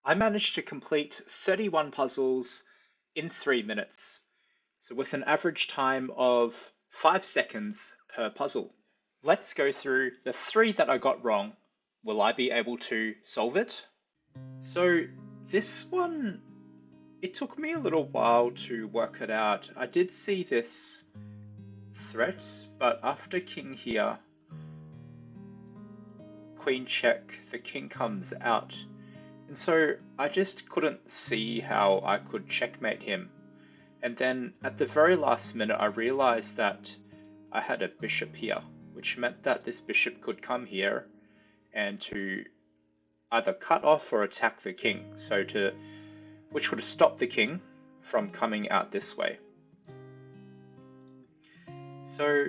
I managed to complete 31 puzzles in 3 minutes, so with an average time of 5 seconds per puzzle. Let's go through the three that I got wrong. Will I be able to solve it? So this one, it took me a little while to work it out. I did see this threat, but after king here, queen check, the king comes out. And so I just couldn't see how I could checkmate him. And then at the very last minute, I realized that I had a bishop here, which meant that this bishop could come here and to either cut off or attack the king, which would have stopped the king from coming out this way. So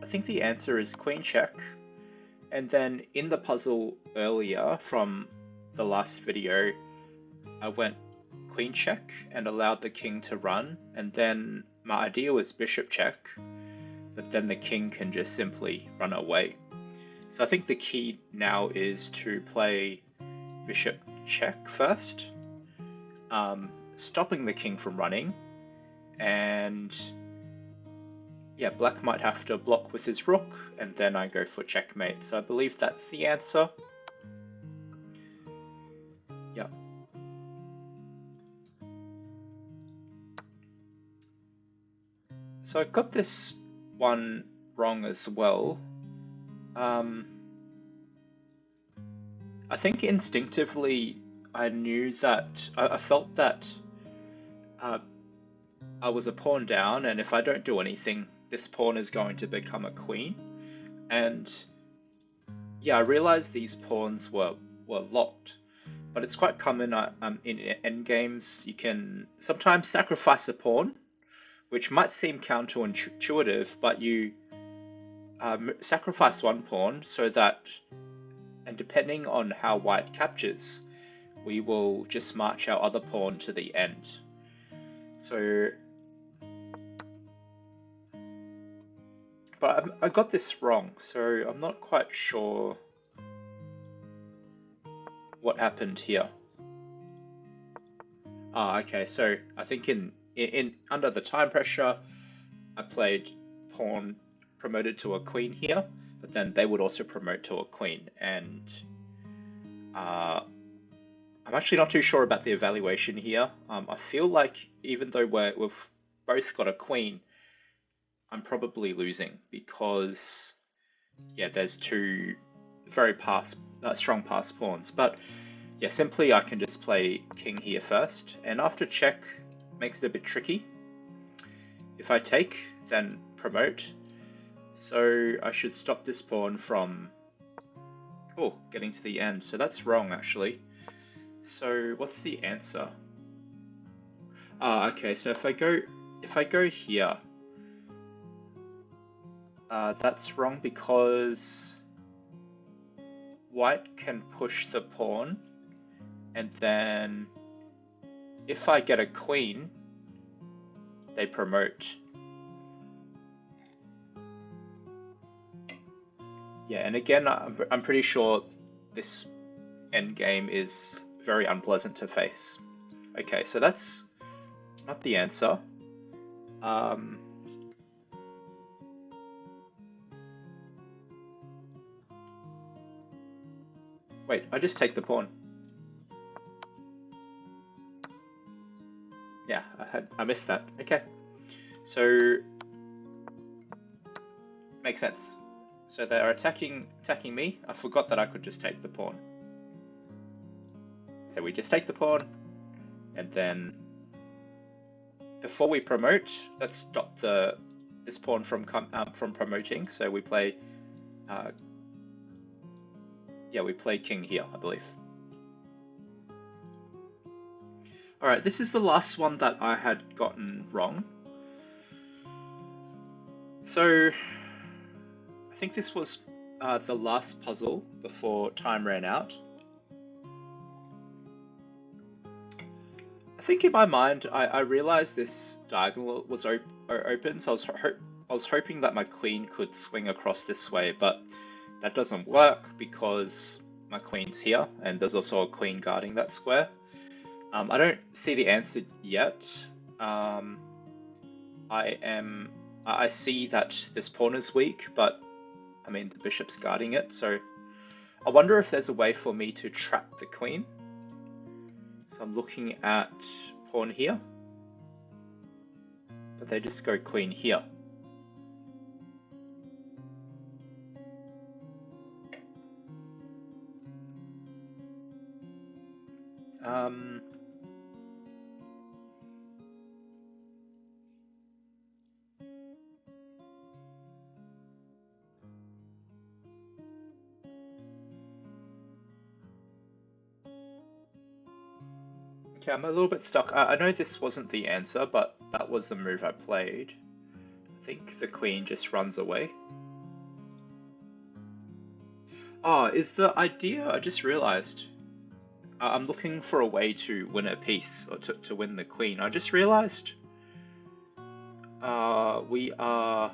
I think the answer is queen check. And then in the puzzle earlier from the last video, I went queen check and allowed the king to run, and then my idea was bishop check, but then the king can just simply run away. So I think the key now is to play bishop check first, stopping the king from running, and yeah, black might have to block with his rook, and then I go for checkmate. So I believe that's the answer. Yeah. So I got this one wrong as well. I think instinctively I knew that, I felt that I was a pawn down, and if I don't do anything, this pawn is going to become a queen. And yeah, I realized these pawns were locked, but it's quite common in endgames. You can sometimes sacrifice a pawn, which might seem counterintuitive, but you sacrifice one pawn so that, and depending on how white captures, we will just march our other pawn to the end. So, but I got this wrong, so I'm not quite sure what happened here. Okay, so I think in under the time pressure, I played pawn promoted to a queen here, but then they would also promote to a queen, and I'm actually not too sure about the evaluation here. I feel like even though we've both got a queen, I'm probably losing because yeah, there's two very strong pass pawns. But yeah, simply I can just play king here first, and after check makes it a bit tricky. If I take, then promote. So I should stop this pawn from getting to the end. So that's wrong actually. So what's the answer? Okay, so if I go here, that's wrong because white can push the pawn, and then if I get a queen, they promote. Yeah, and again, I'm pretty sure this endgame is very unpleasant to face. Okay, so that's not the answer. Wait, I just take the pawn. Yeah, I missed that. Okay, so makes sense. So they're attacking me. I forgot that I could just take the pawn. So we just take the pawn, and then before we promote, let's stop this pawn from promoting. So we play, we play king here, I believe. All right, this is the last one that I had gotten wrong. So I think this was the last puzzle before time ran out. I think in my mind, I realized this diagonal was open, so I was I was hoping that my queen could swing across this way, but that doesn't work because my queen's here, and there's also a queen guarding that square. I don't see the answer yet. I see that this pawn is weak, but I mean the bishop's guarding it, so I wonder if there's a way for me to trap the queen. So I'm looking at pawn here, but they just go queen here. Okay, I'm a little bit stuck. I know this wasn't the answer, but that was the move I played. I think the queen just runs away. Oh, is the idea, I just realized, I'm looking for a way to win a piece, or to win the queen. I just realized we are...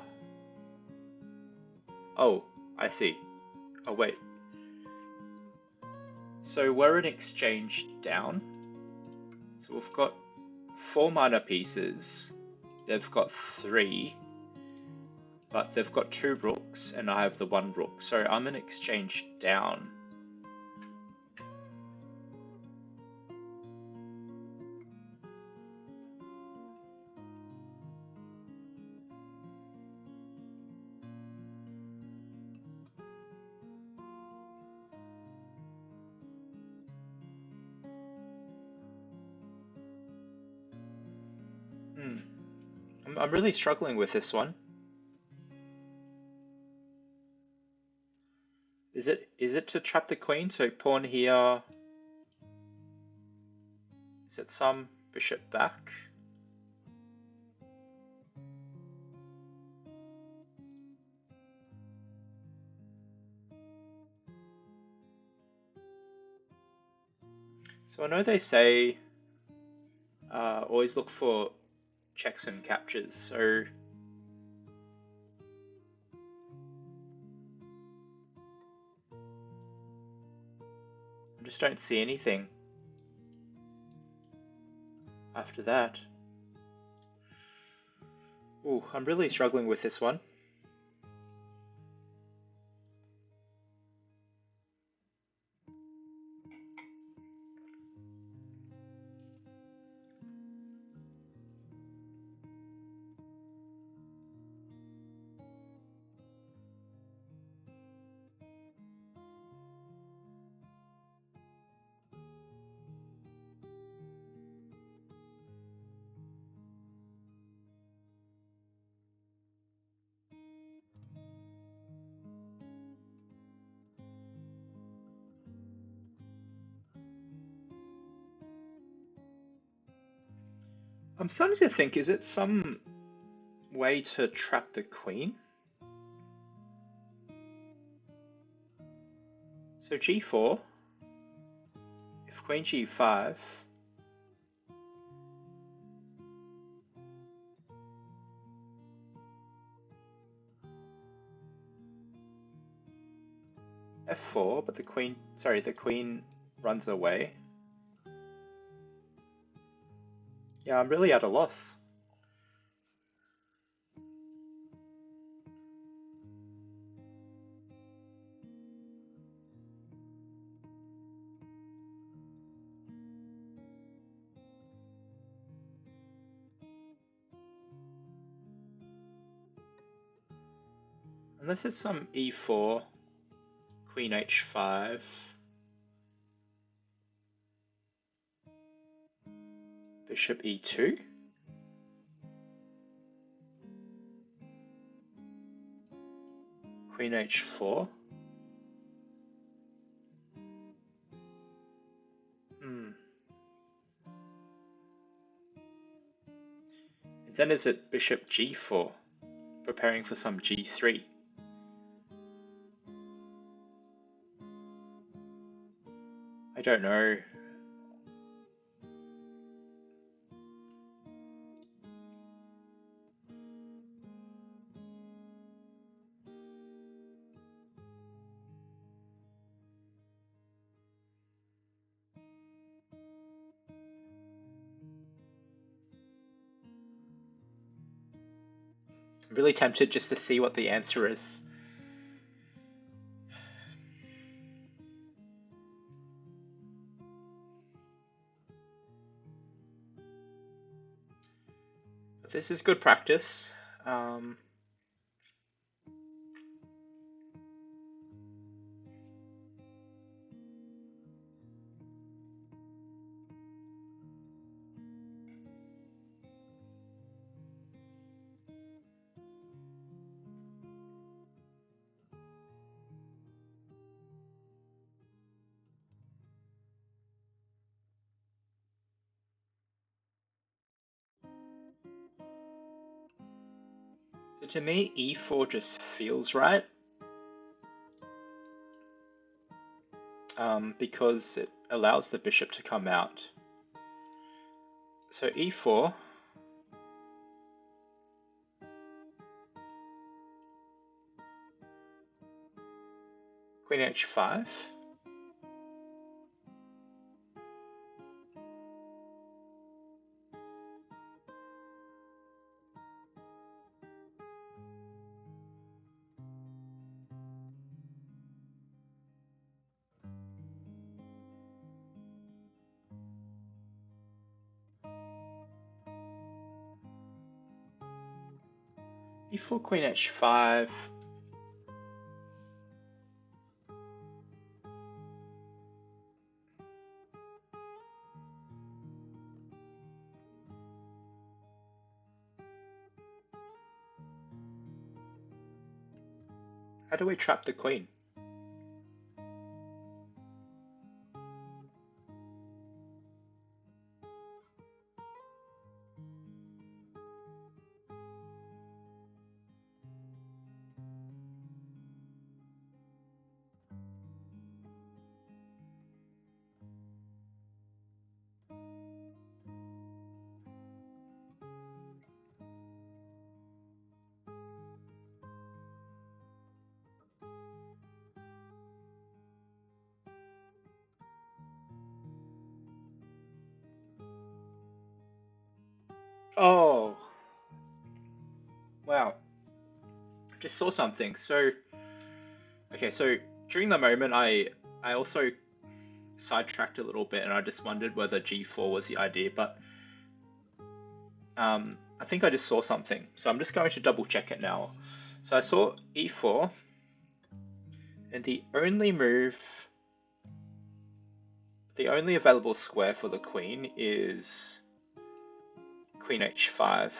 Oh, I see. Oh, wait. So we're in exchange down. So we've got 4 minor pieces. They've got 3. But they've got 2 rooks, and I have the 1 rook. So I'm in exchange down. I'm really struggling with this one. Is it to trap the queen? So pawn here. Is it some bishop back? So I know they say always look for checks and captures. So I just don't see anything after that. Ooh, I'm really struggling with this one. I'm starting to think, is it some way to trap the queen? So g4, if queen g5, f4, but the queen runs away. Yeah, I'm really at a loss. Unless it's some e4, queen h5. Bishop e2. Queen h4. Then is it bishop g4, preparing for some g3? I don't know. I'm really tempted just to see what the answer is. But this is good practice. So to me, e4 just feels right. Because it allows the bishop to come out. So e4, queen h5, e4, queen h5. How do we trap the queen? Oh, wow. Just saw something. So, okay, so during the moment, I also sidetracked a little bit and I just wondered whether g4 was the idea, but I think I just saw something. So I'm just going to double check it now. So I saw e4, and the only available square for the queen is queen h5.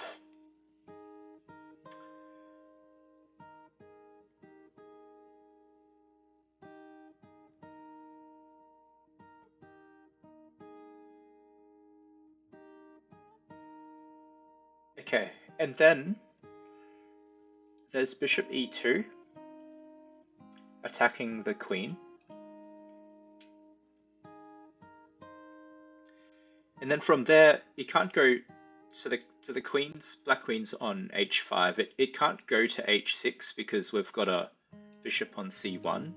Okay, and then there's bishop e2 attacking the queen. And then from there, it can't go, so the black queen's on h5. It can't go to h6 because we've got a bishop on c1.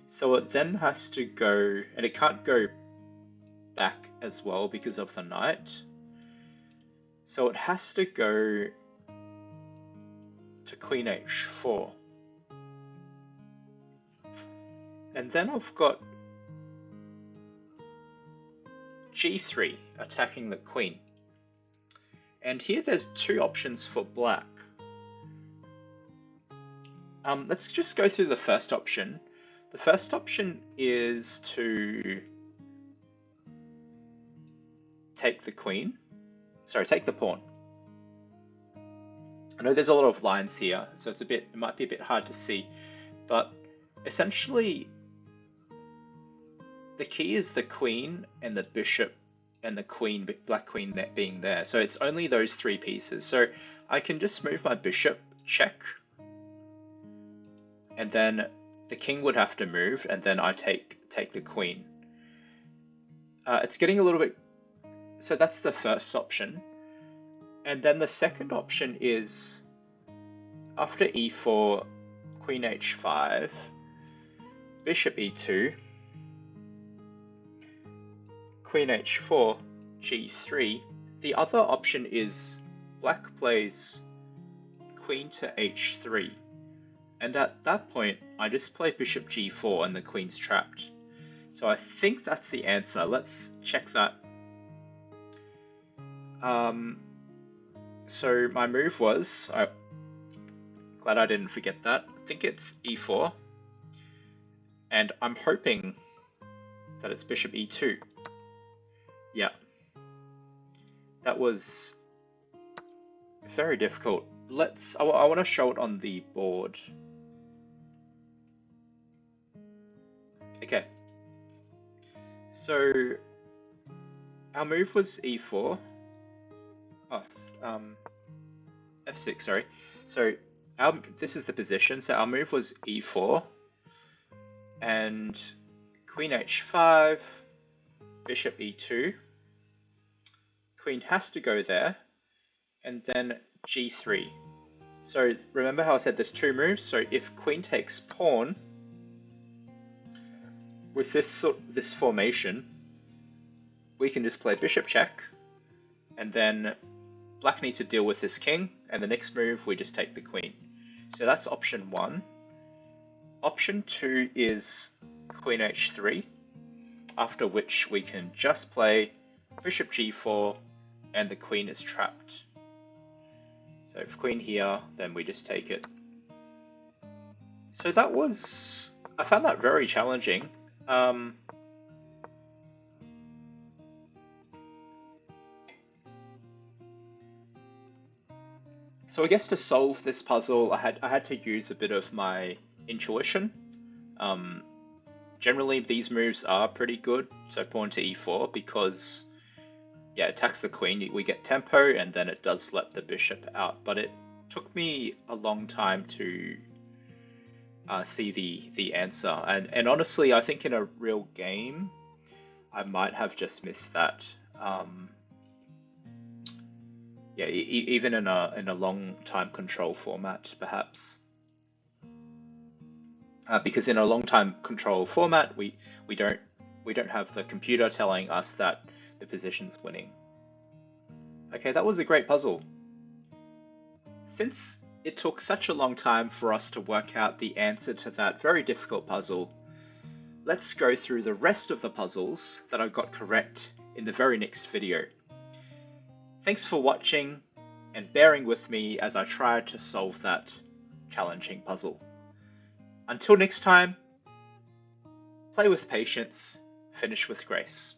So it then has to go, and it can't go back as well because of the knight. So it has to go to queen h4. And then I've got g3 attacking the queen. And here there's two options for black. Let's just go through the first option. The first option is to take the pawn. I know there's a lot of lines here, so it might be a bit hard to see, but essentially the key is the queen and the bishop and the queen, black queen being there. So it's only those three pieces. So I can just move my bishop, check, and then the king would have to move, and then I take the queen. It's getting a little bit, so that's the first option. And then the second option is after e4, queen h5, bishop e2, queen h4, g3, The other option is black plays queen to h3, and at that point I just play bishop g4 and the queen's trapped. So I think that's the answer. Let's check that. So my move was, glad I didn't forget that. I think it's e4, and I'm hoping that it's bishop e2. Yeah, that was very difficult. I want to show it on the board. Okay, so our move was e4. Oh, f6, sorry. So this is the position. So our move was e4 and queen h5, bishop e2. Queen has to go there, and then g3. So remember how I said there's two moves? So if queen takes pawn, with this formation, we can just play bishop check, and then black needs to deal with this king, and the next move we just take the queen. So that's option 1. Option 2 is queen h3, after which we can just play bishop g4 and the queen is trapped. So if queen here, then we just take it. So that was, I found that very challenging. So I guess to solve this puzzle, I had to use a bit of my intuition. Generally, these moves are pretty good. So pawn to e4 because, yeah, it attacks the queen. We get tempo, and then it does let the bishop out. But it took me a long time to see the answer. And honestly, I think in a real game, I might have just missed that. Yeah, even in a long time control format, perhaps. Because in a long time control format, we don't have the computer telling us that the position's winning. Okay, that was a great puzzle. Since it took such a long time for us to work out the answer to that very difficult puzzle, let's go through the rest of the puzzles that I got correct in the very next video. Thanks for watching and bearing with me as I try to solve that challenging puzzle. Until next time, play with patience, finish with grace.